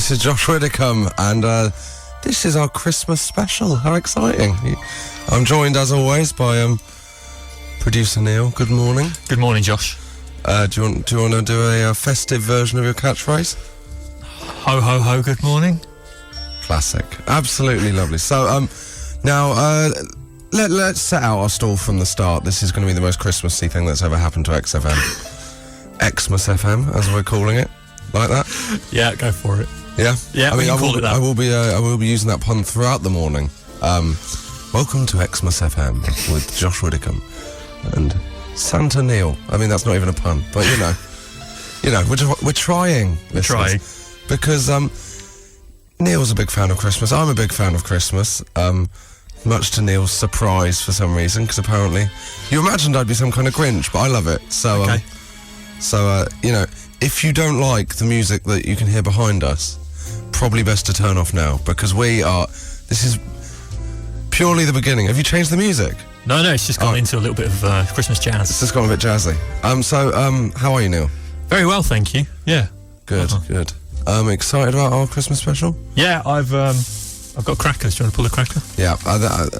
This is Josh Widdicombe, and this is our Christmas special. How exciting. I'm joined, as always, by producer Neil. Good morning. Good morning, Josh. Do you want to do a festive version of your catchphrase? Ho, ho, ho, good morning. Classic. Absolutely lovely. So, now, let's set out our stall from the start. This is going to be the most Christmassy thing that's ever happened to XFM. Xmas FM, as we're calling it. Like that? Yeah, go for it. Yeah? Yeah, I mean, I will be using that pun throughout the morning. Welcome to Xmas FM with Josh Widdicombe and Santa Neil. I mean, that's not even a pun, but you know, we're trying. We're trying. Because Neil's a big fan of Christmas. I'm a big fan of Christmas. Much to Neil's surprise for some reason, because apparently you imagined I'd be some kind of Grinch, but I love it. So, okay. You know, if you don't like the music that you can hear behind us, probably best to turn off now, because this is purely the beginning. Have you changed the music? No, it's just gone into a little bit of Christmas jazz. It's just gone a bit jazzy. How are you, Neil? Very well, thank you. Yeah. Good, good. Excited about our Christmas special? Yeah, I've got crackers. Do you want to pull a cracker? Yeah,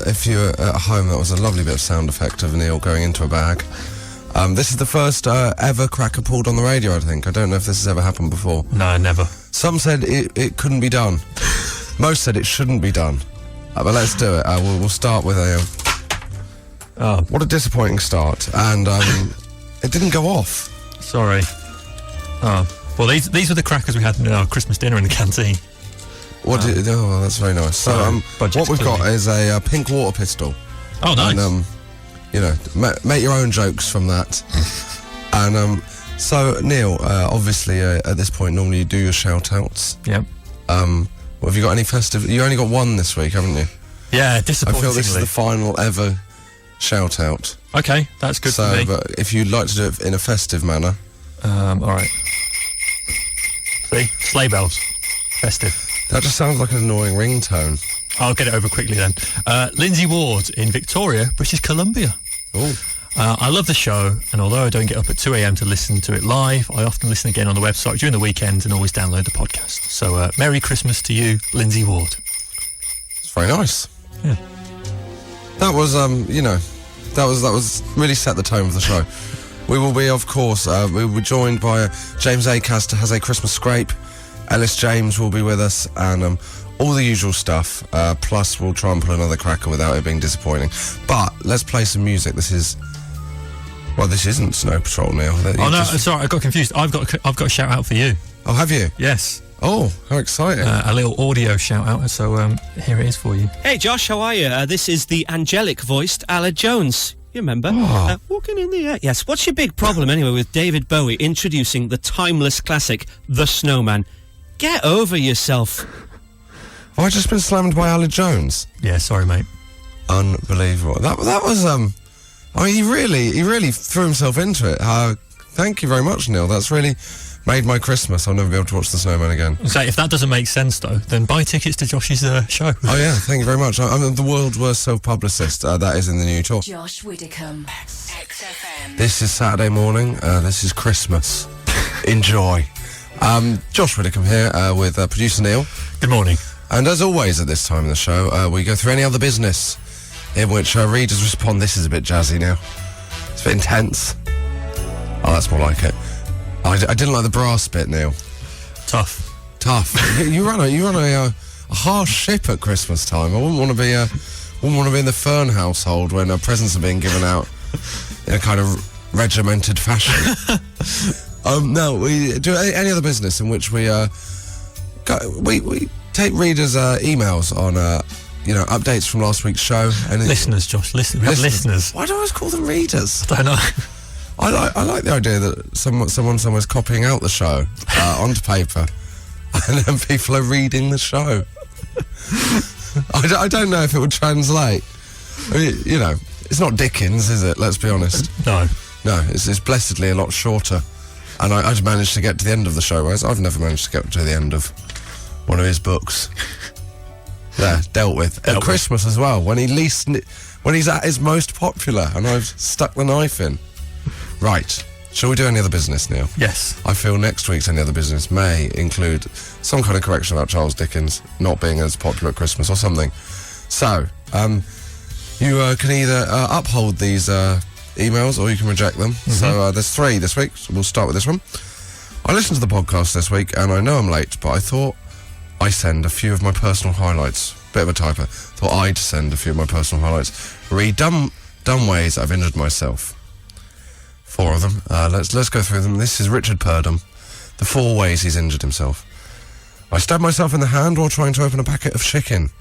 if you're at home, that was a lovely bit of sound effect of Neil going into a bag. This is the first ever cracker pulled on the radio, I think. I don't know if this has ever happened before. No, never. Some said it couldn't be done. Most said it shouldn't be done. But let's do it. We'll start with what a disappointing start. And it didn't go off. Sorry. Oh, well, these were the crackers we had in our Christmas dinner in the canteen. Oh, that's very nice. So, what we've got is a pink water pistol. Oh, nice. And, you know, make your own jokes from that. And so, Neil, obviously at this point, normally you do your shout-outs. Yep. Have you got any festive? You only got one this week, haven't you? Yeah, disappointingly. I feel this is the final ever shout-out. Okay, that's good for me. But if you'd like to do it in a festive manner. All right. See? Sleigh bells. Festive. That just sounds like an annoying ringtone. I'll get it over quickly then. Lindsay Ward in Victoria, British Columbia. Oh. I love the show, and although I don't get up at 2 a.m. to listen to it live, I often listen again on the website during the weekend and always download the podcast. So, Merry Christmas to you, Lindsay Ward. It's very nice. Yeah. That was, that was really set the tone of the show. We will be, of course, we were joined by James Acaster has a Christmas scrape. Elis James will be with us, and all the usual stuff. Plus, we'll try and pull another cracker without it being disappointing. But let's play some music. This isn't Snow Patrol, Neil. Sorry, I got confused. I've got a shout out for you. Oh, have you? Yes. Oh, how exciting! A little audio shout out. So here it is for you. Hey, Josh, how are you? This is the angelic voiced Ala Jones. You remember? Oh. Walking in the air. Yes. What's your big problem anyway with David Bowie introducing the timeless classic, The Snowman? Get over yourself. Have I just been slammed by Ala Jones? Yeah, sorry, mate. Unbelievable. That was I mean, he really threw himself into it. Thank you very much, Neil. That's really made my Christmas. I'll never be able to watch The Snowman again. So if that doesn't make sense, though, then buy tickets to Josh's show. Oh yeah, thank you very much. I'm the world's worst self-publicist. That is in the new tour. Josh Widdicombe, XFM. This is Saturday morning. This is Christmas. Enjoy. Josh Widdicombe here with producer Neil. Good morning. And as always at this time in the show, we go through any other business in which readers respond. This is a bit jazzy now. It's a bit intense. Oh, that's more like it. I didn't like the brass bit, Neil. Tough. you run a harsh ship at Christmas time. I wouldn't want to be in the Fern household when presents are being given out in a kind of regimented fashion. No, we do any other business in which we take readers' emails on updates from last week's show. Listeners, Josh. Listeners. Why do I always call them readers? I don't know. I like the idea that someone somewhere's copying out the show onto paper, and then people are reading the show. I don't know if it would translate. I mean, it's not Dickens, is it? Let's be honest. No, it's blessedly a lot shorter. And I'd managed to get to the end of the show, whereas I've never managed to get to the end of one of his books. There, dealt with. At Christmas as well, when he's at his most popular, and I've stuck the knife in. Right, Shall we do any other business, Neil? Yes. I feel next week's any other business may include some kind of correction about Charles Dickens not being as popular at Christmas or something. So, you can either uphold these emails or you can reject them. So there's 3 this week. So we'll start with this one. I listened to the podcast this week and I know I'm late, but I thought I send a few of my personal highlights. Bit of a typo. Thought I'd send a few of my personal highlights. Read dumb ways I've injured myself. 4 of them. Let's go through them. This is Richard Purdom. The 4 ways he's injured himself. I stabbed myself in the hand while trying to open a packet of chicken.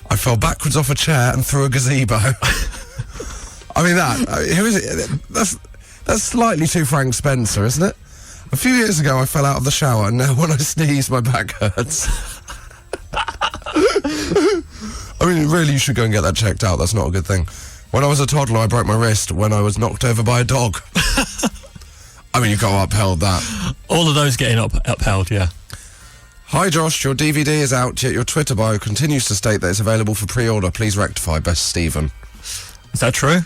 I fell backwards off a chair and through a gazebo. I mean who is it? That's slightly too Frank Spencer, isn't it? A few years ago I fell out of the shower and now when I sneeze my back hurts. I mean, really, you should go and get that checked out. That's not a good thing. When I was a toddler, I broke my wrist when I was knocked over by a dog. I mean, you've got to upheld that. All of those getting upheld, yeah. Hi, Josh. Your DVD is out, yet your Twitter bio continues to state that it's available for pre-order. Please rectify. Best, Stephen. Is that true?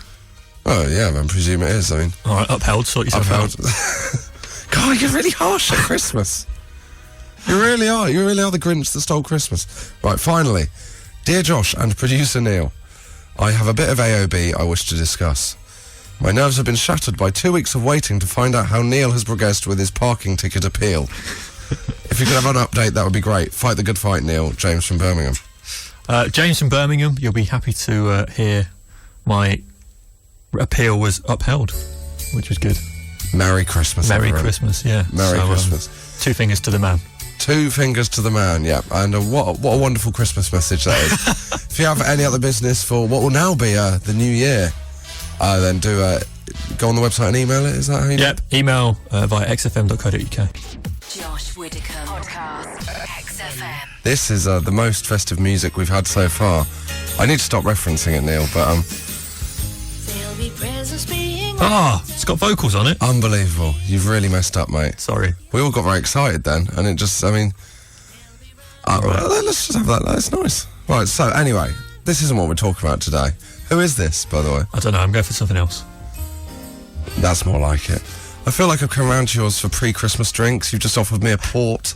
Oh, yeah, I presume it is. I mean... All right, upheld. Sort yourself out. God, you're really harsh at Christmas. You really are. You really are the Grinch that stole Christmas. Right, finally. Dear Josh and producer Neil, I have a bit of AOB I wish to discuss. My nerves have been shattered by 2 weeks of waiting to find out how Neil has progressed with his parking ticket appeal. If you could have an update, that would be great. Fight the good fight, Neil. James from Birmingham. James from Birmingham, you'll be happy to hear my appeal was upheld, which was good. Merry Christmas, Merry everyone. Christmas, yeah. Merry Christmas. 2 fingers to the man. 2 fingers to the man, yeah. And what a wonderful Christmas message that is. If you have any other business for what will now be the new year, then do go on the website and email it. Is that how you do it? Yep, email via xfm.co.uk. Josh Widdicombe. Podcast. XFM. This is the most festive music we've had so far. I need to stop referencing it, Neil, but There'll be presents being it's got vocals on it. unbelievable. You've really messed up, mate. Sorry. We all got very excited then, and it just, I mean... let's just have that. That's nice. Right, so anyway, this isn't what we're talking about today. Who is this, by the way? I don't know, I'm going for something else. That's more like it. I feel like I've come round to yours for pre-Christmas drinks. You've just offered me a port.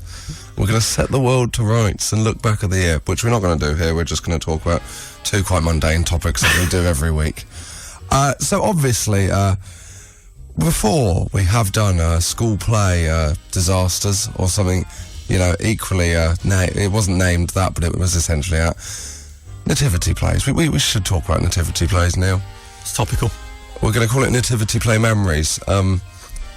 We're going to set the world to rights and look back at the year, which we're not going to do here. We're just going to talk about 2 quite mundane topics that we do every week. So obviously, before we have done school play disasters or something, you know, equally, it wasn't named that, but it was essentially nativity plays. We should talk about nativity plays, Neil. It's topical. We're going to call it nativity play memories.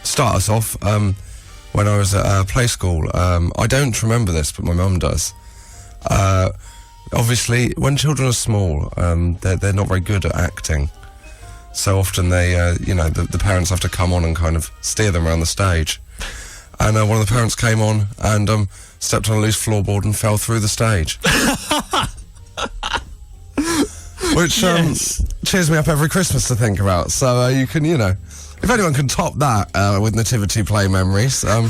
Start us off. When I was at play school, I don't remember this, but my mum does. Obviously, when children are small, they're not very good at acting. So often they, the parents have to come on and kind of steer them around the stage. And one of the parents came on and stepped on a loose floorboard and fell through the stage. Which cheers me up every Christmas to think about. So you can, if anyone can top that with nativity play memories, or,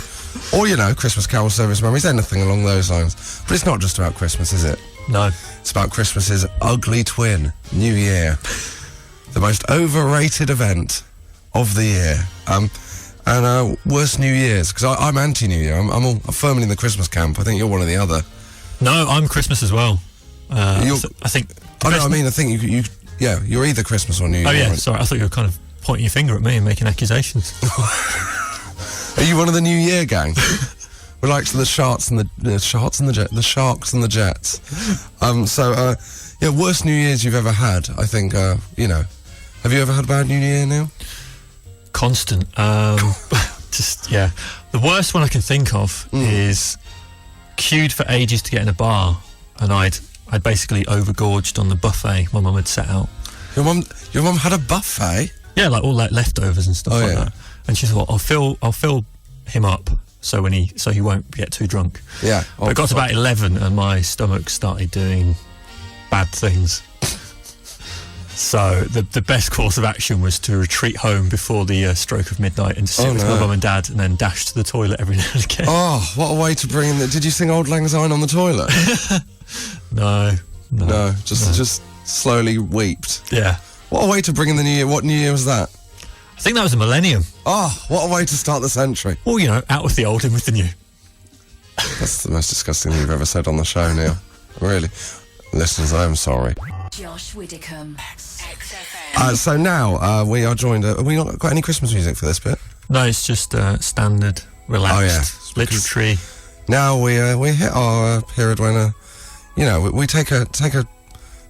Christmas carol service memories, anything along those lines. But it's not just about Christmas, is it? No. It's about Christmas's ugly twin, New Year. The most overrated event of the year. And worst New Year's, because I'm anti-New Year. I'm firmly in the Christmas camp. I think you're one or the other. No, I'm Christmas as well. I think... I think you're either Christmas or New Year. Oh, yeah, right? sorry, I thought you were kind of pointing your finger at me and making accusations. Are you one of the New Year gang? We like the Sharks and the Sharks and the Jets. Worst New Year's you've ever had. I think, have you ever had a bad New Year, Neil? Constant. The worst one I can think of is queued for ages to get in a bar, and I'd basically overgorged on the buffet my mum had set out. Your mum had a buffet? Yeah, like all like leftovers and stuff like that. And she thought, I'll fill him up so he won't get too drunk. Yeah. But it got to about 11 and my stomach started doing bad things. So the best course of action was to retreat home before the stroke of midnight and sit with my mum and dad and then dash to the toilet every now and again. Oh, what a way to bring in Did you sing Auld Lang Syne on the toilet? No. Just slowly weeped. Yeah. What a way to bring in the New Year. What New Year was that? I think that was a millennium. Oh, what a way to start the century. Well, you know, out with the old, in with the new. That's the most disgusting thing you've ever said on the show, Neil. Really. Listeners, I am sorry. Josh Widdicombe, XFM. So now we are joined. Have we not got any Christmas music for this bit? No, it's just standard, relaxed, literary. Now we hit our period when, we take a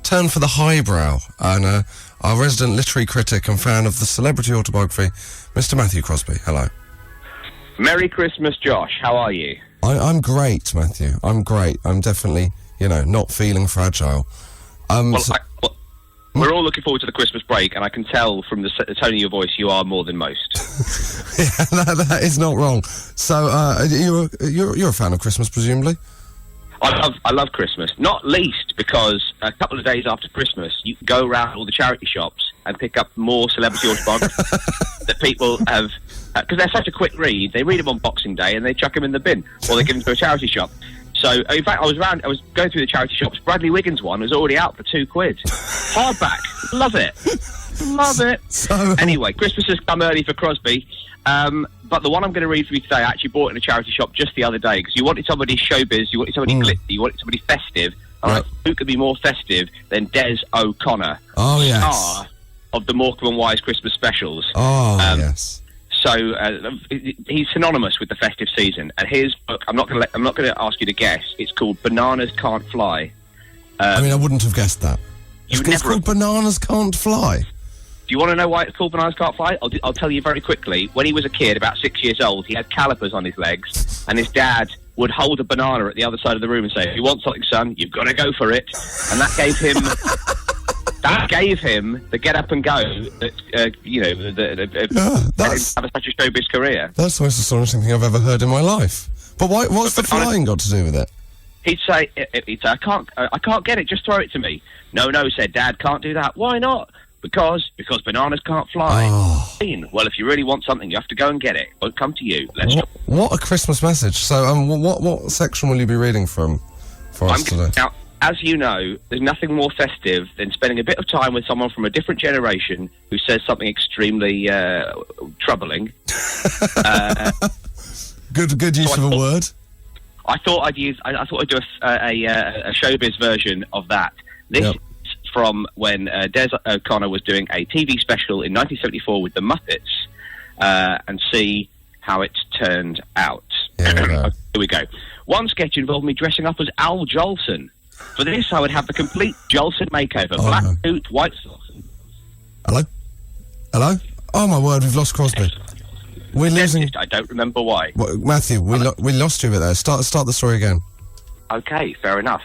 turn for the highbrow, and our resident literary critic and fan of the celebrity autobiography, Mr. Matthew Crosby. Hello. Merry Christmas, Josh. How are you? I'm great, Matthew. I'm great. I'm definitely, not feeling fragile. We're all looking forward to the Christmas break, and I can tell from the tone of your voice you are more than most. Yeah, that is not wrong. So, you're a fan of Christmas, presumably? I love Christmas, not least because a couple of days after Christmas, you can go around all the charity shops and pick up more celebrity autobiographies that people have, because they're such a quick read. They read them on Boxing Day and they chuck them in the bin, or they give them to a charity shop. So, in fact, I was going through the charity shops. Bradley Wiggins one was already out for £2. Hardback, love it, love it. So, anyway, Christmas has come early for Crosby. But the one I'm going to read for you today, I actually bought in a charity shop just the other day, because you wanted somebody showbiz, you wanted somebody glitzy, you wanted somebody festive. Right. Who could be more festive than Des O'Connor, oh yes, star of the Morecambe and Wise Christmas specials? Oh yes. So he's synonymous with the festive season. And his book, I'm not going to ask you to guess. It's called Bananas Can't Fly. I wouldn't have guessed that. It's called Bananas Can't Fly. Do you want to know why it's called Bananas Can't Fly? I'll tell you very quickly. When he was a kid, about 6 years old, he had calipers on his legs, and his dad would hold a banana at the other side of the room and say, "If you want something, son, you've got to go for it." And that gave him the get up and go that have such a showbiz career. That's the most astonishing thing I've ever heard in my life. But what's the flying got to do with it? He'd say, "I can't get it. Just throw it to me." No, said Dad. Can't do that. Why not? Because bananas can't fly. Oh. Well, if you really want something, you have to go and get it. It won't come to you. What a Christmas message. So, what section will you be reading from for us today? Now, as you know, there's nothing more festive than spending a bit of time with someone from a different generation who says something extremely troubling. Good use of a word. I thought I'd do a showbiz version of that. This. Yep. From when Des O'Connor was doing a TV special in 1974 with the Muppets, and see how it turned out. Yeah, Here we go. One sketch involved me dressing up as Al Jolson. For this, I would have the complete Jolson makeover. Black suit, white socks. Hello? Oh, my word, we've lost Crosby. We're losing... I don't remember why. Matthew, we lost you a bit there. Start the story again. Okay, fair enough.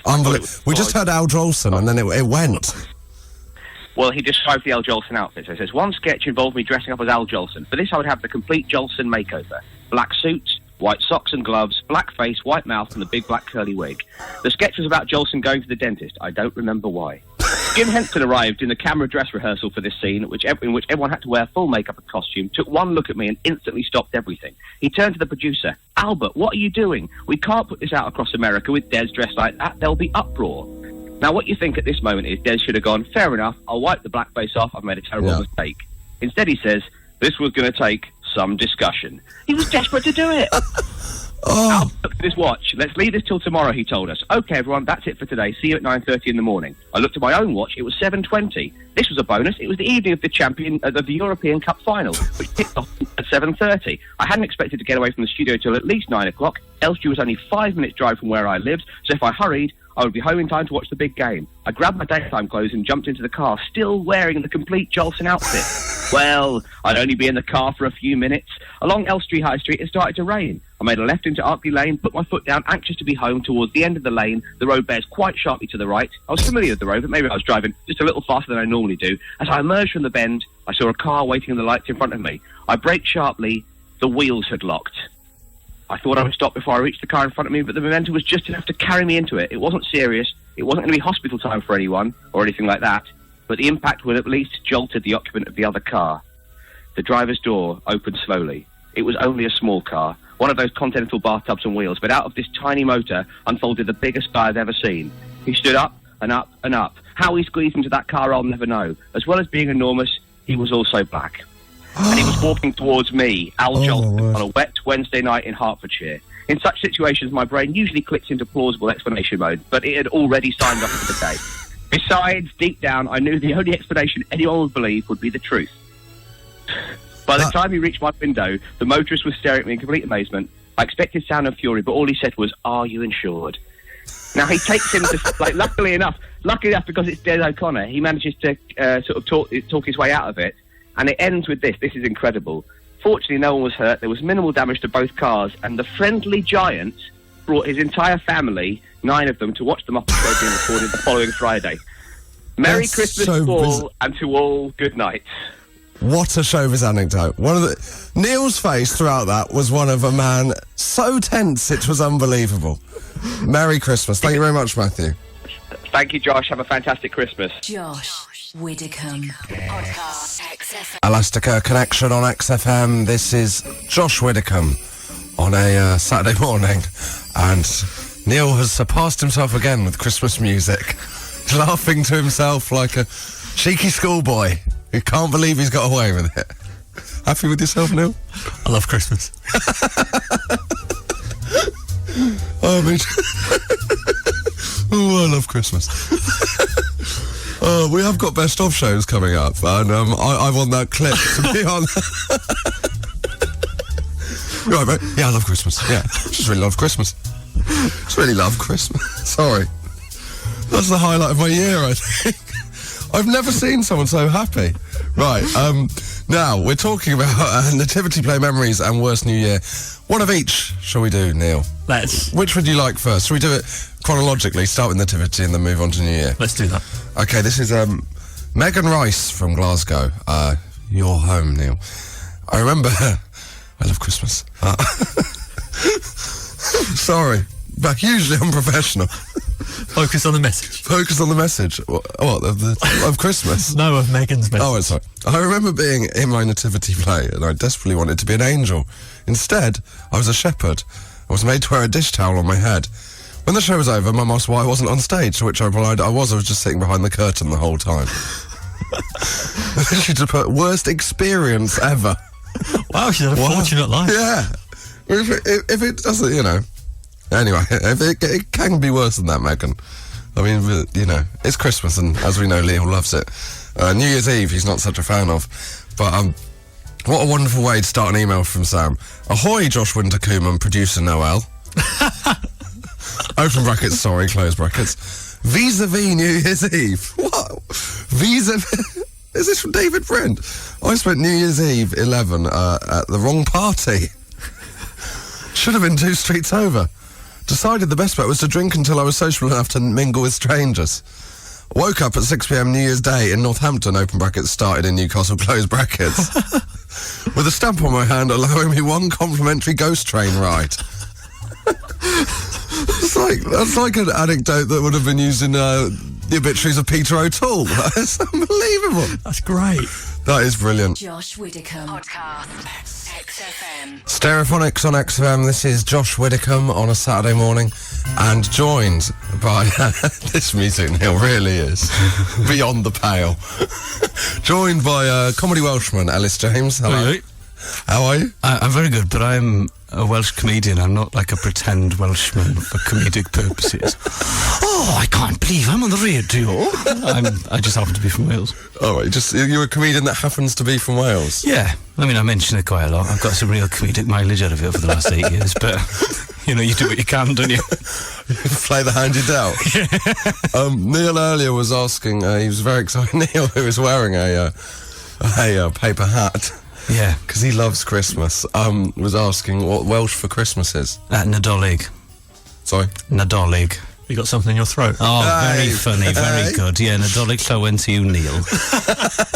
We just heard Al Jolson, and then it went. Well, he described the Al Jolson outfit. So it says, one sketch involved me dressing up as Al Jolson. For this, I would have the complete Jolson makeover. Black suit, white socks and gloves, black face, white mouth, and the big black curly wig. The sketch was about Jolson going to the dentist. I don't remember why. Jim Henson arrived in the camera dress rehearsal for this scene, in which everyone had to wear full makeup and costume, took one look at me and instantly stopped everything. He turned to the producer. "Albert, what are you doing? We can't put this out across America with Des dressed like that. There'll be uproar." Now, what you think at this moment is Des should have gone, "Fair enough, I'll wipe the blackface off, I've made a terrible mistake." Instead, he says, "This was going to take some discussion." He was desperate to do it. Albert looked at his watch. "Let's leave this till tomorrow," he told us. "Okay, everyone, that's it for today. See you at 9:30 in the morning." I looked at my own watch. It was 7:20. This was a bonus. It was the evening of the European Cup final, which kicked off at 7:30. I hadn't expected to get away from the studio till at least 9 o'clock. Elstree was only 5 minutes drive from where I lived, so if I hurried, I would be home in time to watch the big game. I grabbed my daytime clothes and jumped into the car, still wearing the complete Jolson outfit. Well, I'd only be in the car for a few minutes. Along Elstree High Street, it started to rain. I made a left into Arkley Lane, put my foot down, anxious to be home. Towards the end of the lane, the road bears quite sharply to the right. I was familiar with the road, but maybe I was driving just a little faster than I normally do. As I emerged from the bend, I saw a car waiting in the lights in front of me. I braked sharply. The wheels had locked. I thought I would stop before I reached the car in front of me, but the momentum was just enough to carry me into it. It wasn't serious. It wasn't going to be hospital time for anyone or anything like that, but the impact would at least jolted the occupant of the other car. The driver's door opened slowly. It was only a small car, one of those continental bathtubs and wheels, but out of this tiny motor unfolded the biggest guy I've ever seen. He stood up and up and up. How he squeezed into that car, I'll never know. As well as being enormous, he was also black. and he was walking towards me, Al Oh, Jolson, my word. on a wet Wednesday night in Hertfordshire. In such situations, my brain usually clicks into plausible explanation mode, but it had already signed off for the day. Besides, deep down, I knew the only explanation anyone would believe would be the truth. By the time he reached my window, the motorist was staring at me in complete amazement. I expected sound and fury, but all he said was, "Are you insured?" Now, he takes him to, luckily enough, because it's Des O'Connor, he manages to sort of talk his way out of it, and it ends with this. This is incredible. Fortunately, no one was hurt. There was minimal damage to both cars, and the friendly giant brought his entire family, 9 of them, to watch the Muppet Show being recorded the following Friday. Merry That's Christmas so to all, bizarre. and to all, good night. What a showbiz anecdote. Neil's face throughout that was one of a man so tense it was unbelievable. Merry Christmas. Thank you very much, Matthew. Thank you, Josh. Have a fantastic Christmas. Josh Widdicombe. Podcast XFM. Elastica Connection on XFM. This is Josh Widdicombe on a Saturday morning, and Neil has surpassed himself again with Christmas music, laughing to himself like a cheeky schoolboy who can't believe he's got away with it. Happy with yourself, Neil? I love Christmas. Oh, me too. Oh, I love Christmas. We have got best of shows coming up, and I want that clip to be on. Right, mate. Yeah, I love Christmas. Yeah, just really love Christmas. Just really love Christmas. Sorry. That's the highlight of my year, I think. I've never seen someone so happy. Right, now, we're talking about Nativity Play memories and worst New Year. One of each shall we do, Neil? Which would you like first? Shall we do it chronologically, start with Nativity and then move on to New Year? Let's do that. Okay, this is Megan Rice from Glasgow. Your home, Neil. I remember... I love Christmas. Sorry, but hugely unprofessional. Focus on the message. Focus on the message. What of Christmas? No, of Megan's message. Oh, sorry. I remember being in my nativity play, and I desperately wanted to be an angel. Instead, I was a shepherd. I was made to wear a dish towel on my head. When the show was over, Mum asked why I wasn't on stage, to which I replied I was just sitting behind the curtain the whole time. She just put, worst experience ever. Wow, she's had a fortunate life. Yeah. If it doesn't, you know. Anyway, it can be worse than that, Megan. I mean, you know, it's Christmas, and as we know, Leo loves it. New Year's Eve, he's not such a fan of. But what a wonderful way to start an email from Sam. Ahoy, Josh Winter-Koeman, producer Noel. Open brackets, sorry, close brackets. Vis-a-vis New Year's Eve. What? Vis-a-vis... Is this from David Brent? I spent New Year's Eve 11 at the wrong party. Should have been 2 streets over. Decided the best bet was to drink until I was sociable enough to mingle with strangers. Woke up at 6 p.m. New Year's Day in Northampton, open brackets, started in Newcastle, close brackets. With a stamp on my hand allowing me 1 complimentary ghost train ride. That's like an anecdote that would have been used in the obituaries of Peter O'Toole. That's unbelievable. That's great. That is brilliant. Josh Widdicombe. Podcast XFM. Stereophonics on XFM. This is Josh Widdicombe on a Saturday morning, and joined by this music, Neil, really is beyond the pale. Joined by comedy Welshman Elis James. Hello. How are you? I'm very good, but I'm a Welsh comedian. I'm not like a pretend Welshman for comedic purposes. Oh, I can't believe I'm on the radio. I just happen to be from Wales. All right, you're a comedian that happens to be from Wales. Yeah, I mean, I mention it quite a lot. I've got some real comedic mileage out of it over the last 8 years, but, you know, you do what you can, don't you? Play the hand you dealt. Neil earlier was asking, he was very excited, Neil, who was wearing a paper hat. Yeah. Because he loves Christmas. Was asking what Welsh for Christmas is. Nadolig. Sorry? Nadolig. You got something in your throat? Oh, Hey. very funny, very good. Yeah, Nadolig Llawen to you, Neil.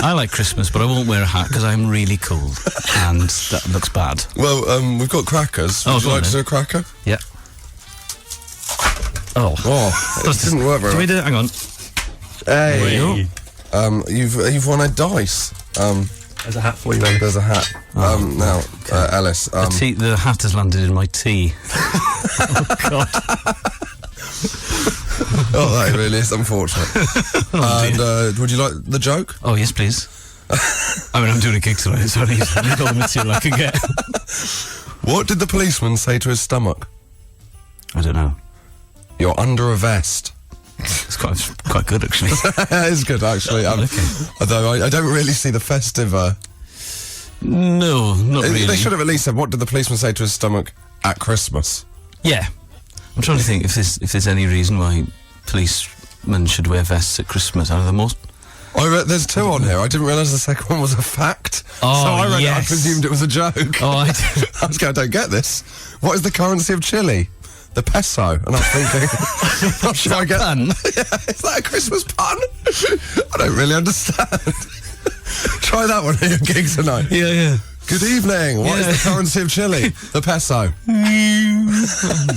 I like Christmas, but I won't wear a hat because I'm really cool. And that looks bad. Well, we've got crackers. Oh, Would you go on like to then. do a cracker? Yeah. Oh. Oh, it didn't work very Do we well. do it? Hang on. Hey. Wait. You've won a dice. There's a hat for you, Elis. There's a hat. Now, Elis. The hat has landed in my tea. God. Oh, that really is unfortunate. And would you like the joke? Oh, yes, please. I mean, I'm doing a gig tonight, so I need all the material I can get. What did the policeman say to his stomach? I don't know. You're under a vest. It's quite good, actually. It is good, actually. Okay. Although I don't really see the festive... No, not really. They should have at least said, what did the policeman say to his stomach at Christmas? Yeah. I'm trying to think if there's any reason why policemen should wear vests at Christmas. Out of the most... There's two on here. I didn't realise the second one was a fact. Oh, so I read yes. it, I presumed it was a joke. Oh, I was going, I don't get this. What is the currency of Chile? The peso. And I was thinking, not sure I get pun? Yeah, is that a Christmas pun? I don't really understand. Try that one at your gig tonight. Yeah. Good evening. What is the currency of Chile? The peso.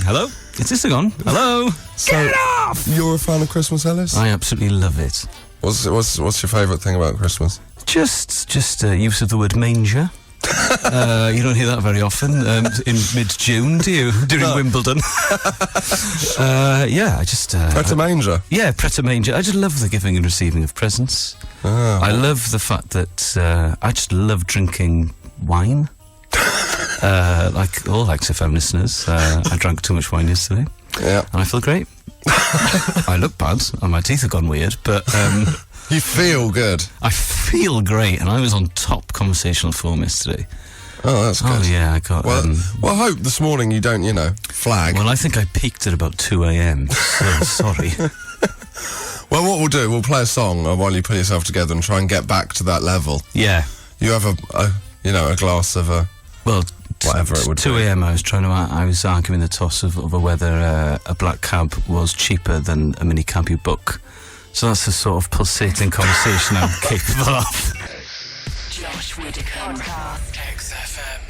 Hello? Is this thing on? Hello? Get off! You're a fan of Christmas, Elis? I absolutely love it. What's your favourite thing about Christmas? Just use of the word manger. You don't hear that very often in mid-June, do you? During Wimbledon. I just... Pret-a-manger? Yeah, pret-a-manger. I just love the giving and receiving of presents. I love the fact that I just love drinking wine. Like all XFM listeners, I drank too much wine yesterday. Yeah. And I feel great. I look bad, and my teeth have gone weird, but... You feel good. I feel great, and I was on top conversational form yesterday. Oh, that's good. Oh, yeah, I got... Well, I hope this morning you don't, flag. Well, I think I peaked at about 2 a.m, so sorry. Well, what we'll do, we'll play a song while you put yourself together and try and get back to that level. Yeah. You have a glass of Well, whatever it would 2 be. a.m. I was arguing the toss of whether a black cab was cheaper than a mini cab you book. So that's the sort of pulsating conversation I'm capable of. Josh Widdicombe. XFM.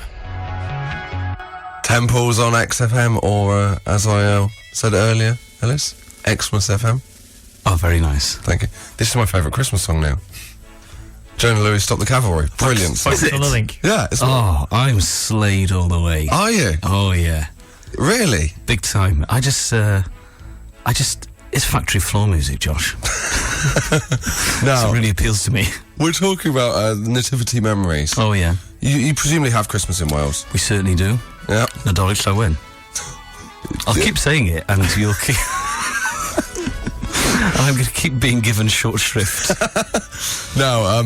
Temples on XFM, or as I said earlier, Elis, Xmas FM. Oh, very nice. Thank you. This is my favourite Christmas song now. Jonah Lewis, Stop the Cavalry. Brilliant song. Focus on the link. Yeah. Oh, I'm slayed all the way. Are you? Oh, yeah. Really? Big time. I just... It's factory floor music, Josh. Now, It really appeals to me. we're talking about nativity memories. Oh, yeah. You presumably have Christmas in Wales. We certainly do. Yeah. Nadolig Llawen. I'll keep saying it, and you'll keep... I'm going to keep being given short shrift. Now,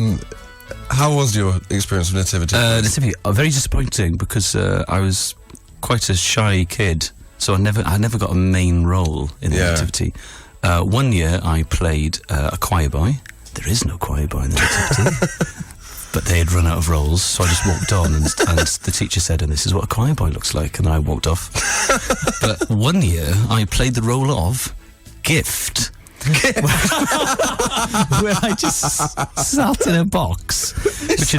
how was your experience with nativity? Nativity, very disappointing, because I was quite a shy kid, so I never got a main role in the Nativity. 1 year I played a choir boy. There is no choir boy in the Nativity. But they had run out of roles, so I just walked on, and the teacher said, and this is what a choir boy looks like, and I walked off. But 1 year I played the role of Gift. Where I just sat in a box which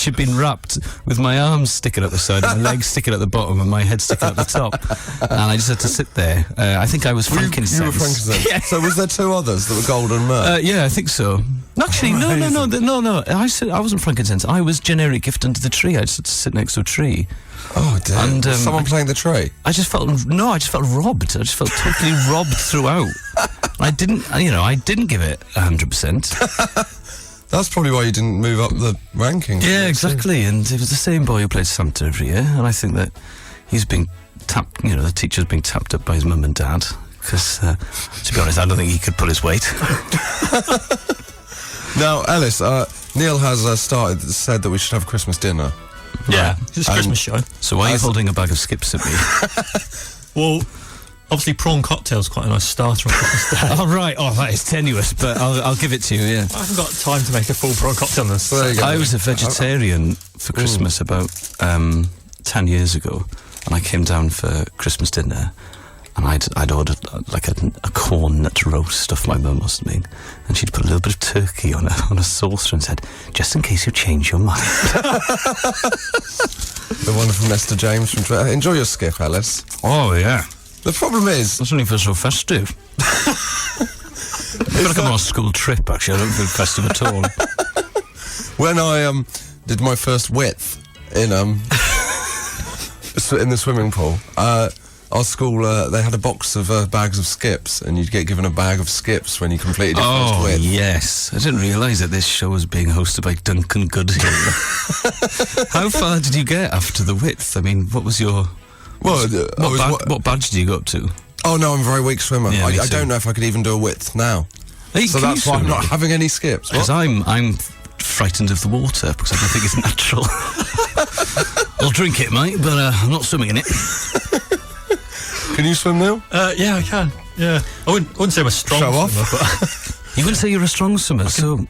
had been wrapped with my arms sticking at the side and my legs sticking at the bottom and my head sticking at the top, and I just had to sit there. I think I was frankincense. You were frankincense. Yeah. So was there two others that were gold and myrrh? Yeah, I think so. Actually, no. I wasn't frankincense. I was generic Gift under the tree. I just had to sit next to a tree. Oh dear! And, Was someone playing the tree? I just felt robbed. I just felt totally robbed throughout. I didn't give it 100%. That's probably why you didn't move up the rankings. Yeah, exactly. And it was the same boy who played Santa every year, and I think that he's being tapped. The teacher's being tapped up by his mum and dad. Because, to be honest, I don't think he could pull his weight. Now, Elis, Neil has said that we should have a Christmas dinner. Yeah, it's a Christmas show. So why are you holding a bag of skips at me? Well, obviously prawn cocktail's quite a nice starter on Christmas Day. Oh, right. Oh, that is tenuous, but I'll give it to you, yeah. I haven't got time to make a full prawn cocktail on this. There you go. I was a vegetarian for Christmas about 10 years ago, and I came down for Christmas dinner, and I'd ordered like a corn nut roast off my mum or something, and she'd put a little bit of turkey on a saucer and said, just in case you change your mind. The wonderful Nesta James from Twitter. Enjoy your skip, Elis. Oh, yeah. The problem is... That's only for so festive. I feel like I'm on a school trip, actually. I don't feel festive at all. When I did my first width in the swimming pool, our school, they had a box of bags of skips, and you'd get given a bag of skips when you completed your first width. Yes. I didn't realise that this show was being hosted by Duncan Goodhill. How far did you get after the width? I mean, what was your... Well, what badge did you go up to? Oh, no, I'm a very weak swimmer. Yeah, I don't know if I could even do a width now. Hey, so that's why I'm not having any skips. Because I'm frightened of the water, because I don't think it's natural. I'll drink it, mate, but I'm not swimming in it. Can you swim, Neil? Yeah, I can. Yeah, I wouldn't say I'm a strong Show swimmer, off. but You wouldn't say you're a strong swimmer,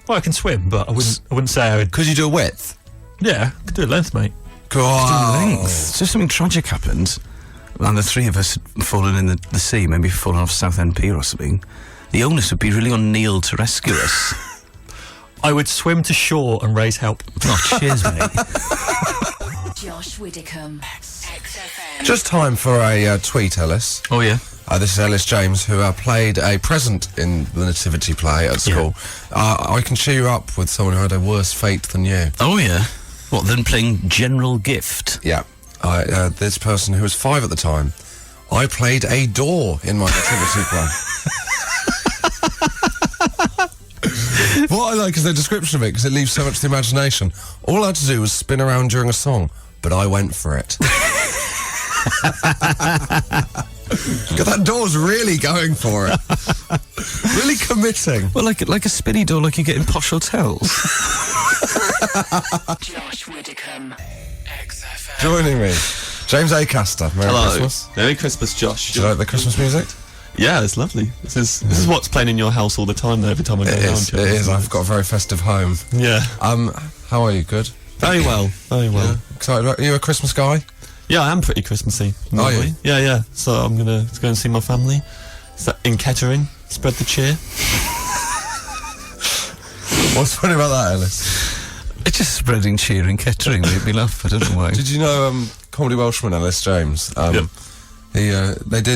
I can swim, but I wouldn't say I would. Could you do a width? Yeah, I could do a length, mate. God. So if something tragic happened, and the three of us had fallen in the sea, maybe fallen off Southend Pier or something, the onus would be really on Neil to rescue us. I would swim to shore and raise help. Oh, cheers, mate. Josh Widdicombe. XFM. Just time for a tweet, Ellis. Oh, yeah. This is Ellis James, who played a present in the Nativity play at school. I can cheer you up with someone who had a worse fate than you. Oh, yeah. What, then playing General Gift? Yeah. This person who was 5 at the time, I played a door in my Nativity play. What I like is the description of it, because it leaves so much to the imagination. All I had to do was spin around during a song, but I went for it. That door's really going for it. Really committing. Well, like a spinny door like you get in posh hotels. Josh Widdicombe. XFM. Joining me, James Acaster. Merry Christmas. Merry Christmas, Josh. Do you like the Christmas music? Yeah, it's lovely. This is what's playing in your house all the time, though, every time I go around. It is. I've got a very festive home. Yeah. How are you? Good? Very well. Very well. Yeah. Excited? Are you a Christmas guy? Yeah, I am pretty Christmassy. Are you? Yeah. So I'm going to go and see my family. Is that in Kettering? Spread the cheer. What's funny about that, Ellis? It's just spreading cheer in Kettering made me laugh. I don't know why. Did you know comedy Welshman Ellis James? Yep. They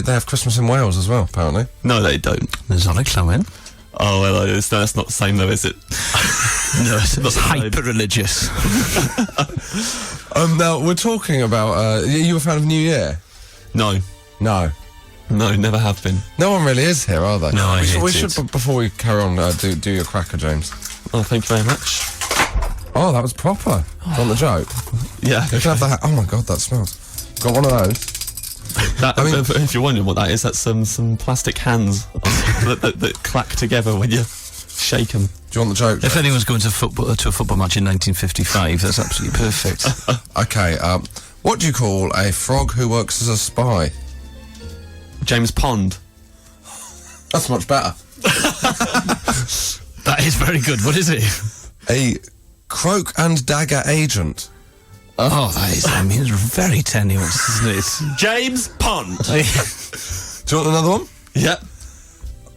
have Christmas in Wales as well, apparently. No, they don't. There's Ollie Clowin. Oh, well, that's not the same, though, is it? No, it's hyper-religious. Now, we're talking about... you a fan of New Year? No, never have been. No one really is here, are they? No, I hate we it. should, before we carry on, do your cracker, James. Oh, thank you very much. Oh, that was proper. On the joke. Yeah. You can have that. Oh my God, that smells. Got one of those. If you're wondering what that is, that's some plastic hands that clack together when you shake them. Do you want the joke? If anyone's going to a football match in 1955, that's absolutely perfect. Okay, what do you call a frog who works as a spy? James Pond. That's much better. That is very good. What is it? A cloak and dagger agent. Oh, that is, it's very tenuous, isn't it? James Pond. Do you want another one? Yep.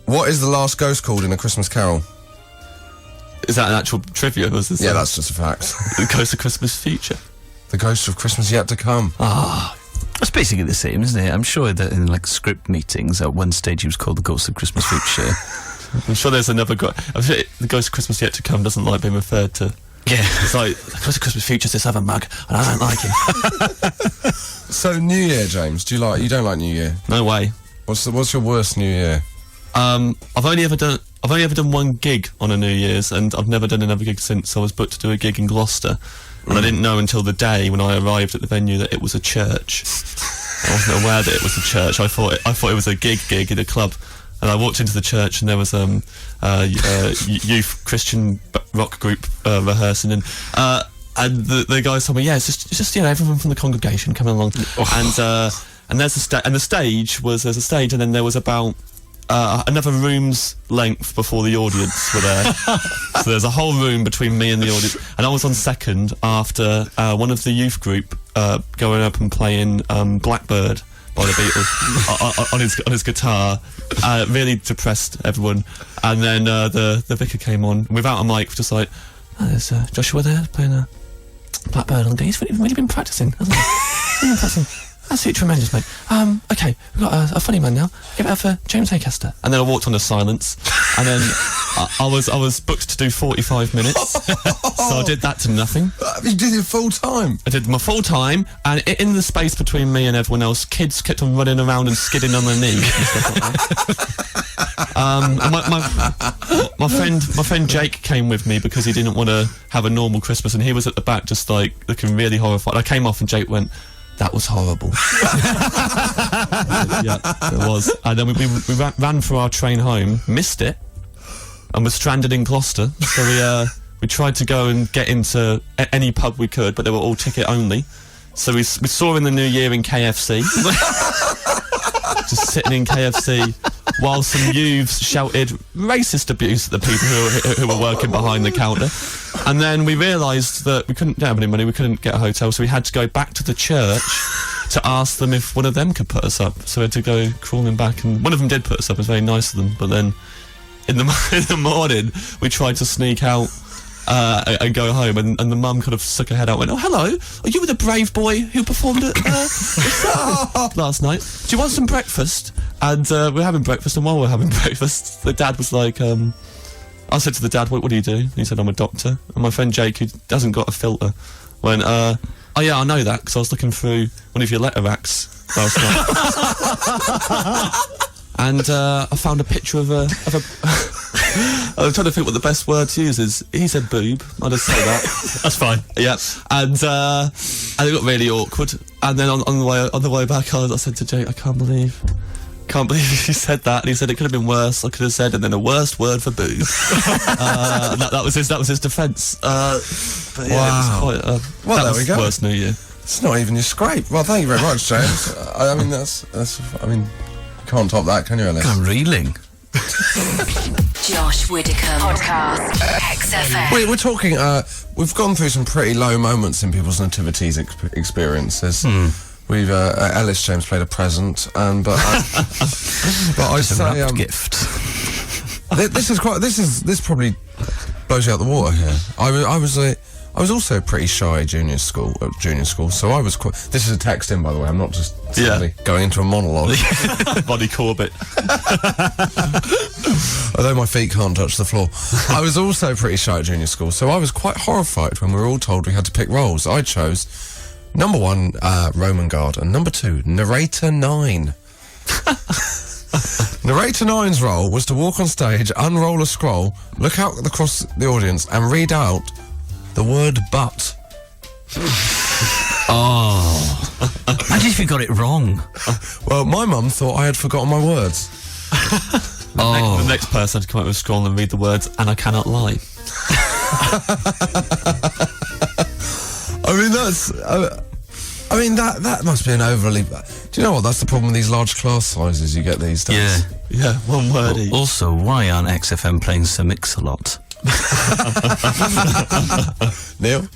What is the last ghost called in A Christmas Carol? Is that an actual trivia? Was this Yeah, that's just a fact. The Ghost of Christmas Future. The Ghost of Christmas Yet to Come. It's basically the same, isn't it? I'm sure that in script meetings, at one stage he was called the Ghost of Christmas Future. I'm sure there's another I'm sure the Ghost of Christmas Yet to Come doesn't like being referred to. Yeah. It's like, the Ghost of Christmas Future's this other mug, and I don't like him. So, New Year, James, you don't like New Year? No way. What's your worst New Year? I've only ever done one gig on a New Year's, and I've never done another gig since. I was booked to do a gig in Gloucester, and I didn't know until the day when I arrived at the venue that it was a church. I wasn't aware that it was a church. I thought it was a gig in a club, and I walked into the church and there was youth Christian rock group rehearsing, and the guys told me, yeah, it's just everyone from the congregation coming along, and there's the stage was there's a stage, and then there was about another room's length before the audience were there. So there's a whole room between me and the audience, and I was on second after one of the youth group going up and playing Blackbird by the Beatles on his guitar. Really depressed everyone, and then the vicar came on without a mic, just like, there's Joshua there playing Blackbird on the day. He's really been practicing, hasn't he? He's been practicing. Absolutely tremendous, mate. Okay, we've got a funny man now. Give it up for James Acaster. And then I walked on to silence, and then I was booked to do 45 minutes, so I did that to nothing. You did it full time. I did my full time, and in the space between me and everyone else, kids kept on running around and skidding on their knees and stuff like that. And my friend Jake came with me because he didn't want to have a normal Christmas, and he was at the back just like looking really horrified. I came off and Jake went, "That was horrible." Yeah, it was. And then we ran through our train home, missed it, and were stranded in Gloucester. So we tried to go and get into any pub we could, but they were all ticket only. So we saw in the new year in KFC, just sitting in KFC, while some youths shouted racist abuse at the people who were working behind the counter. And then we realised that we couldn't have any money, we couldn't get a hotel, so we had to go back to the church to ask them if one of them could put us up. So we had to go crawling back, and one of them did put us up. It was very nice of them. But then in the morning, we tried to sneak out and go home, and the mum kind of stuck her head out and went, "Oh, hello, are you the brave boy who performed at last night? Do you want some breakfast?" And we're having breakfast, and while we're having breakfast, the dad was like, I said to the dad, what do you do? And he said, "I'm a doctor." And my friend Jake, who hasn't got a filter, went, "Oh yeah, I know that, because I was looking through one of your letter racks last night." And I found a picture of a I was trying to think what the best word to use is. He said boob. I'll just say that. That's fine. Yeah. And it got really awkward. And then on the way back, I said to Jake, I can't believe he said that. And he said it could have been worse. I could have said, and then a worst word for boob. That was his defence. But yeah, Wow. it was quite. Well, that there was we go. Worst New Year. It's not even your scrape. Well, thank you very much, James. I mean, that's. I mean, can't top that, can you, Elis? I'm reeling. Josh Widdicombe podcast. XFM. We're talking. We've gone through some pretty low moments in people's nativities experiences. We've Elis James played a present, and but I say Wrapped gift. this probably blows you out the water here. I was also pretty shy at junior school, so I was quite. This is a text in, by the way. I'm not just suddenly going into a monologue. Body Corbett. Although my feet can't touch the floor. I was also pretty shy at junior school, so I was quite horrified when we were all told we had to pick roles. I chose number 1, Roman guard, and number 2, narrator 9. Narrator 9's role was to walk on stage, unroll a scroll, look out across the audience, and read out the word "but." Oh. Imagine if you got it wrong. Well, my mum thought I had forgotten my words. The next person had to come up with a scroll and read the words, "and I cannot lie." I mean, that's. I mean, that must be an overly. Do you know what? That's the problem with these large class sizes you get these days. Yeah. Yeah, one word each. Also, why aren't XFM playing Sir Mix-a-Lot? Neil?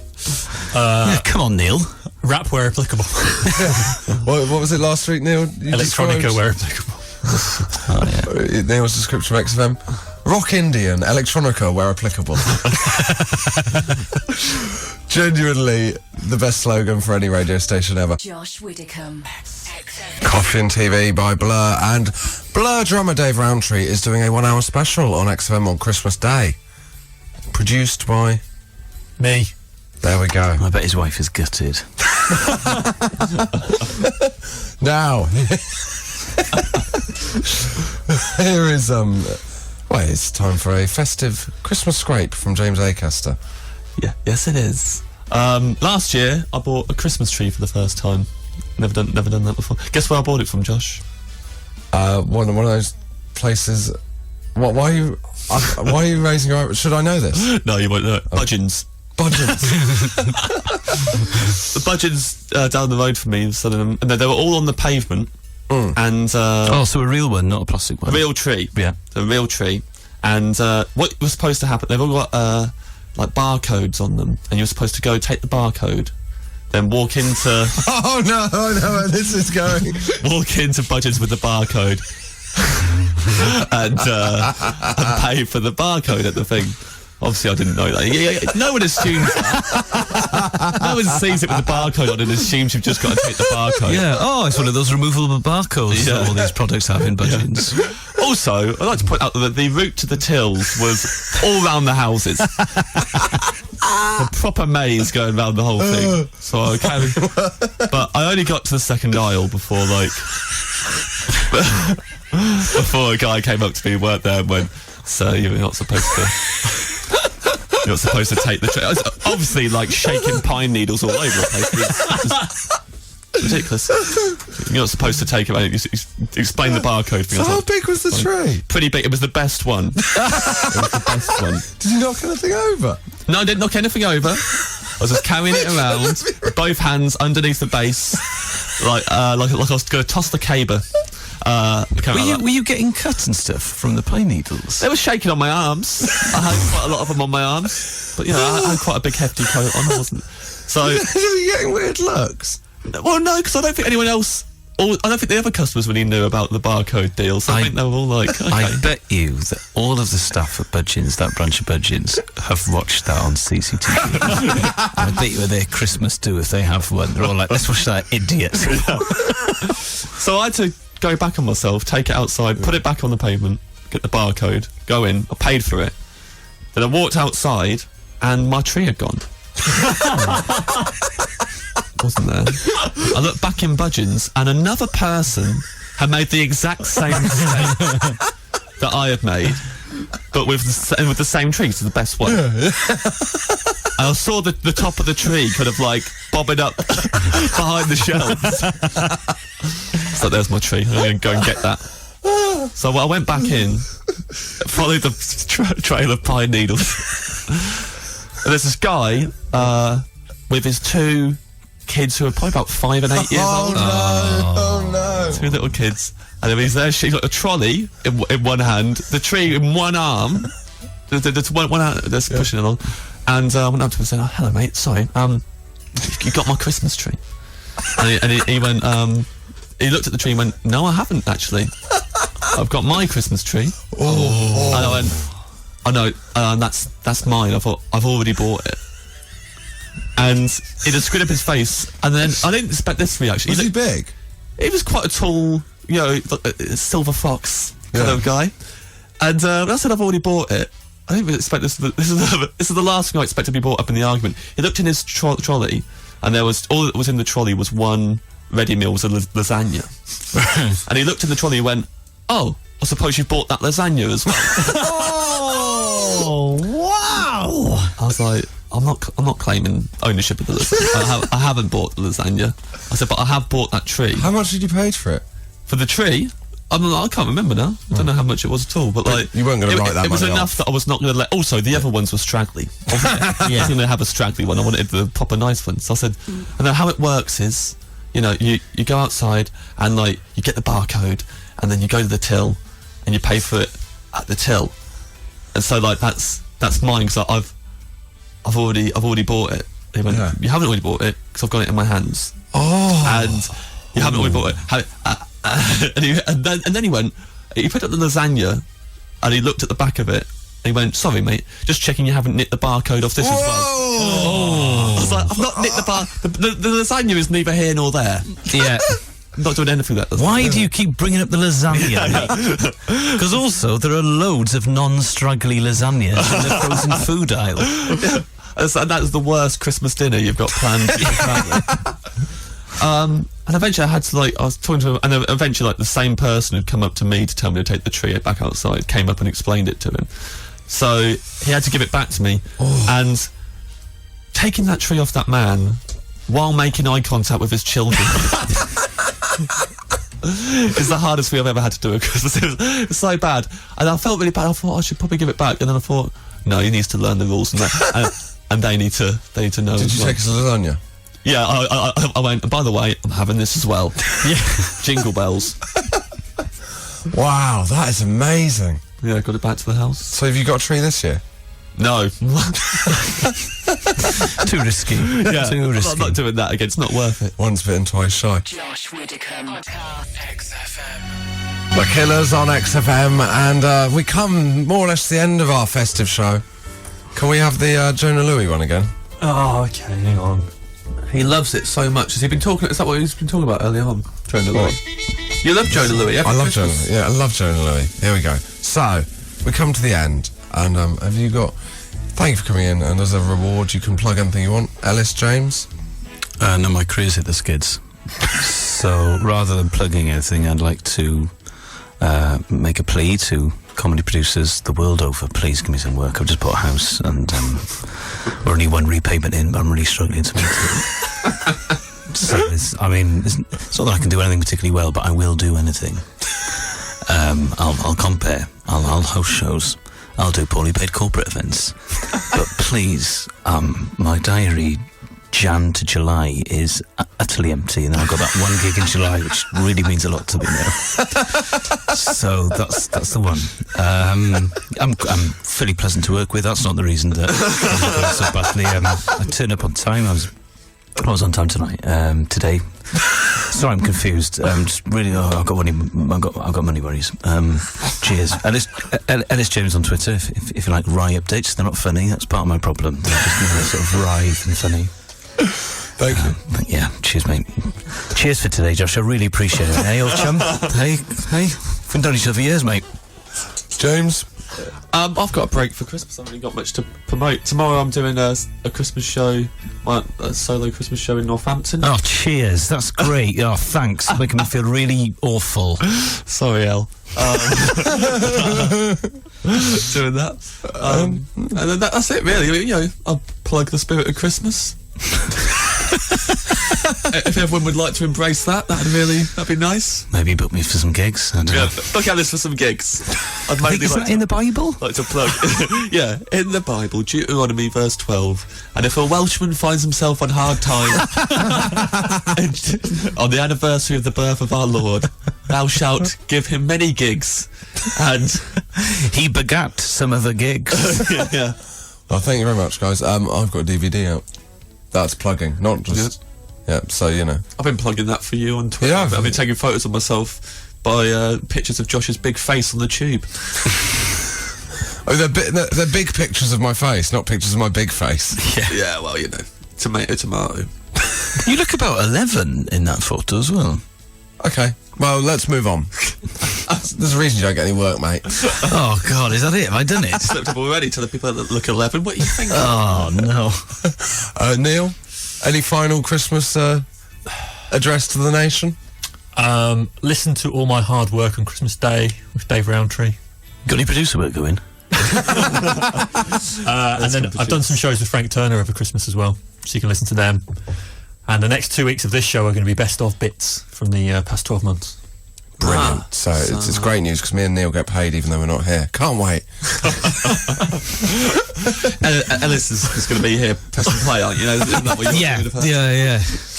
Yeah, come on, Neil. Rap where applicable. What was it last week, Neil? You Electronica described- where applicable. Oh, yeah. Neil's description of XFM. Rock Indian, electronica where applicable. Genuinely the best slogan for any radio station ever. Josh Widdicombe. XFM. Coffee and TV by Blur, and Blur drummer Dave Rowntree is doing a 1-hour special on XFM on Christmas Day. Produced by... Me. There we go. I bet his wife is gutted. Now, here is, well, it's time for a festive Christmas scrape from James Acaster. Yeah, yes it is. Last year I bought a Christmas tree for the first time. Never done that before. Guess where I bought it from, Josh? One of those places. Why are you raising your eyebrows? Should I know this? No, you won't know it. Budgeons. Budgeons. The Budgeons down the road from me, and they were all on the pavement. And So a real one, not a plastic one. a real tree. Yeah. A real tree. And what was supposed to happen? They've all got like barcodes on them, and you're supposed to go take the barcode, then walk into Oh no, I know where this is going. walk into Budgeons with the barcode, and pay for the barcode at the thing. Obviously, I didn't know that. Yeah, no one assumes that. no one sees it with the barcode on and assumes you've just got to take the barcode. Yeah. Oh, it's one of those removable barcodes that all these products have in budgets. Also, I'd like to point out that the route to the tills was all round the houses. A proper maze going round the whole thing. So I carried, but I only got to the second aisle before before a guy came up to me, weren't there, and went, "Sir, you're not supposed to. You're not supposed to take the tray." I was obviously like shaking pine needles all over the place. It's ridiculous. You're not supposed to take it. Explain the barcode thing. So how big was the tree? Pretty big. It was the best one. It was the best one. Did you knock anything over? No, I didn't knock anything over. I was just carrying it around, both hands underneath the base, like I was going to toss the caber. Were you getting cut and stuff from the pine needles? They were shaking on my arms. I had quite a lot of them on my arms, but I had quite a big hefty coat on. I wasn't. So you're getting weird looks. Well, no, because I don't think anyone else. I don't think the other customers really knew about the barcode deal. So I think they were all like, okay. I bet you that all of the staff at Budgeons, that branch of Budgeons, have watched that on CCTV. I bet you their Christmas do if they have one. They're all like, let's watch that idiot. So I had to go back on myself, take it outside, put it back on the pavement, get the barcode, go in. I paid for it. Then I walked outside, and my tree had gone. Wasn't there? I looked back in Budgeons, and another person had made the exact same mistake that I had made, but with the same tree, so the best one. And I saw the top of the tree kind of like bobbing up behind the shelves. So there's my tree. I'm going to go and get that. So I went back in, followed the trail of pine needles. And there's this guy with his two kids who are probably about 5 and 8 years old. Oh no! Two little kids. And he's there. She's got a trolley in one hand, the tree in one arm. There's one hand that's pushing along. And I went up to him and said, "Oh, hello, mate. Sorry, you got my Christmas tree?" And he went. He looked at the tree and went, "No, I haven't actually. I've got my Christmas tree." Oh. And I went, "Oh no, that's mine. I've already bought it." And he just screwed up his face, and then I didn't expect this reaction. Was he big? He was quite a tall, silver fox kind of guy. And when I said I've already bought it, I didn't really expect this. This is the last thing I expected to be brought up in the argument. He looked in his trolley, and there was all that was in the trolley was one ready meal, was a lasagna. And he looked in the trolley and went, "Oh, I suppose you bought that lasagna as well." Oh wow! I was like, I'm not claiming ownership of the lasagna. I haven't bought the lasagna. I said, but I have bought that tree. How much did you pay for it? For the tree? I can't remember now. I don't know how much it was at all. But like, you weren't going to write that. It was money enough off. that I was not going to let. Also, the other ones were straggly. I was going to have a straggly one. I wanted the proper nice one. So I said, and then how it works is, you go outside and like you get the barcode, and then you go to the till, and you pay for it at the till. And so like that's mine because I've already bought it. He went, "You haven't already bought it because I've got it in my hands." Oh. And you haven't already bought it. And then he went, he put up the lasagna, and he looked at the back of it, and he went, "Sorry, mate, just checking you haven't nicked the barcode off this as well." Oh. I was like, "I've not nicked the bar. The lasagna is neither here nor there." Yeah. I'm not doing anything with that. Why do you keep bringing up the lasagna? Because also there are loads of non-straggly lasagnas in the frozen food aisle. And that's the worst Christmas dinner you've got planned for your family. And eventually I was talking to him, and eventually the same person who'd come up to me to tell me to take the tree back outside came up and explained it to him. So he had to give it back to me. And taking that tree off that man while making eye contact with his children is the hardest thing I've ever had to do at Christmas. It was so bad, and I felt really bad. I thought I should probably give it back, and then I thought, no, he needs to learn the rules, and they need to know. Did you take us a lasagna? Yeah, I went. And by the way, I'm having this as well. Yeah, jingle bells. Wow, that is amazing. Yeah, got it back to the house. So have you got a tree this year? No. Too risky. Yeah, Too risky. I'm not doing that again. It's not worth it. Once bitten, twice shy. Josh Widdicombe. XFM. The Killers on XFM, and we come more or less to the end of our festive show. Can we have the Jonah Louie one again? Oh, okay, hang on. He loves it so much. Has he been talking? Is that what he's been talking about earlier on? Jonah Louis. You love Jonah Louis. I love Jonah. Yeah, I love Jonah Louis. Here we go. So we come to the end, and have you got? Thank you for coming in. And as a reward, you can plug anything you want. Elis, James. No, my career's hit the skids. So rather than plugging anything, I'd like to make a plea to comedy producers the world over. Please give me some work. I've just bought a house and we're only one repayment in, but I'm really struggling to make it. So it's not that I can do anything particularly well, but I will do anything. I'll compare. I'll host shows. I'll do poorly paid corporate events. But please, my diary Jan to July is utterly empty, and then I've got that one gig in July, which really means a lot to me now. So that's the one. I'm fairly pleasant to work with. That's not the reason that I'm going so badly. I turned up on time. I was on time today. Sorry, I'm confused. Just really, I've got money worries. Cheers. Elis James on Twitter. If you like wry updates, they're not funny. That's part of my problem. They're just sort of writhe and funny. Thank you. But yeah, cheers, mate. Cheers for today, Josh. I really appreciate it. Hey, old chum. Hey. We've known each other for years, mate. James. I've got a break for Christmas. I haven't really got much to promote. Tomorrow I'm doing a Christmas show, a solo Christmas show in Northampton. Oh, cheers. That's great. Oh, thanks. Making me feel really awful. Sorry, El. Doing that. And then that's it, really. You know, I'll plug the spirit of Christmas. If everyone would like to embrace that'd be nice. Maybe book me for some gigs. Book Elis for some gigs. Is that in the Bible? Like to plug. Yeah, in the Bible, Deuteronomy verse 12. And if a Welshman finds himself on hard time on the anniversary of the birth of our Lord, thou shalt give him many gigs. And he begat some of the gigs. Yeah. Well, thank you very much, guys. I've got a DVD out. That's plugging, not just... Yeah, so, you know. I've been plugging that for you on Twitter. Yeah, I've been taking photos of myself by pictures of Josh's big face on the tube. Oh, they're big pictures of my face, not pictures of my big face. Yeah, well, you know. Tomato. You look about 11 in that photo as well. Okay, well, let's move on. There's a reason you don't get any work, mate. Oh, God, is that it? Have I done it? Slipped up already to the people that look 11. What are you thinking? Oh, no. Neil, any final Christmas address to the nation? Listen to all my hard work on Christmas Day with Dave Rowntree. Got any producer work going? And then I've done some shows with Frank Turner over Christmas as well, so you can listen to them. And the next 2 weeks of this show are going to be best of bits from the past 12 months. Brilliant. So it's great news because me and Neil get paid even though we're not here. Can't wait. Elis is going to be here pressing play, aren't you? Isn't that what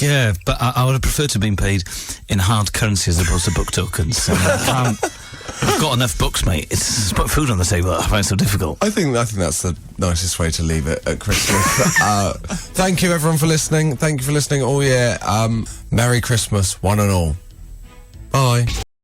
Yeah. But I would have preferred to have been paid in hard currency as opposed to book tokens. I've got enough books, mate. It's put food on the table. I find it so difficult. I think that's the nicest way to leave it at Christmas. Thank you, everyone, for listening. Thank you for listening all year. Merry Christmas, one and all. Bye.